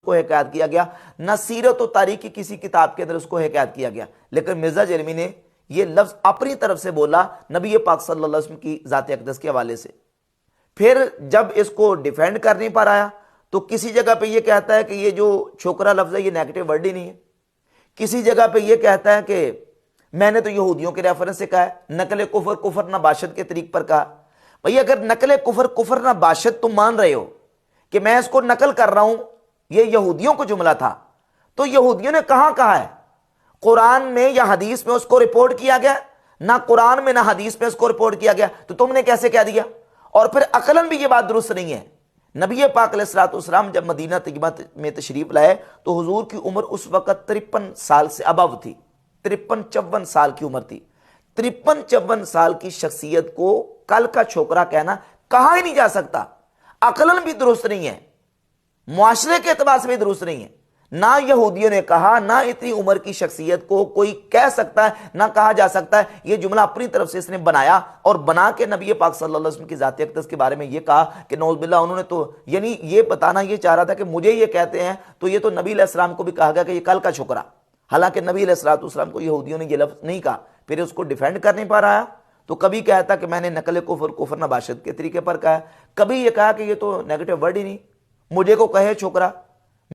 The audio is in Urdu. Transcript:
کو حکایت کیا گیا، نہ سیرت و تاریخ کی کسی کتاب کے اندر اس کو حکایت کیا گیا، لیکن مرزا جرمی نے یہ لفظ اپنی طرف سے بولا نبی پاک صلی اللہ علیہ وسلم کی ذات اقدس کے حوالے سے۔ پھر جب اس کو ڈیفینڈ کر نہیں پا رہا تو کسی جگہ پہ یہ کہتا ہے کہ یہ جو چھوکرا لفظ ہے یہ نیگیٹو ورڈ ہی نہیں ہے، کسی جگہ پہ یہ کہتا ہے کہ میں نے تو یہودیوں کے ریفرنس سے کہا ہے، نقل کفر کفر نباشت کے طریق پر کہا۔ بھئی اگر نقل کفر کفر نباشت تم مان رہے ہو کہ میں اس کو نقل کر رہا ہوں، یہ یہودیوں کو جملہ تھا، تو یہودیوں نے کہاں کہا ہے؟ قرآن میں یا حدیث میں اس کو رپورٹ کیا گیا؟ نہ قرآن میں نہ حدیث میں اس کو رپورٹ کیا گیا، تو تم نے کیسے کہہ دیا؟ اور پھر عقلاً بھی یہ بات درست نہیں ہے۔ نبی پاک علیہ الصلوۃ والسلام جب مدینہ طیبہ میں تشریف لائے تو حضور کی عمر اس وقت 53 سال سے ابو تھی، 53-54 سال کی عمر تھی۔ 53-54 سال کی شخصیت کو کل کا چھوکرا کہنا کہا ہی نہیں جا سکتا، عقلاً بھی درست نہیں ہے، معاشرے کے اعتبار سے بھی درست نہیں ہے۔ نہ یہودیوں نے کہا، نہ اتنی عمر کی شخصیت کو کوئی کہہ سکتا ہے، نہ کہا جا سکتا ہے۔ یہ جملہ اپنی طرف سے اس نے بنایا اور بنا کے نبی پاک صلی اللہ علیہ وسلم کی ذات اقدس کے بارے میں یہ کہا کہ نعوذ باللہ انہوں نے تو یعنی یہ بتانا یہ چاہ رہا تھا کہ مجھے یہ کہتے ہیں تو یہ تو نبی علیہ السلام کو بھی کہا گیا کہ یہ کل کا چھوکرا، حالانکہ نبی علیہ الصلوۃ والسلام کو یہودیوں نے یہ لفظ نہیں کہا۔ پھر اس کو ڈیفینڈ کر نہیں پا رہا تو کبھی کہتا کہ میں نے نقل کفر کفر نباشت کے طریقے پر کہا، کبھی یہ کہا کہ یہ تو نیگیٹو ورڈ ہی نہیں، مجھے کو کہے چھوکرا۔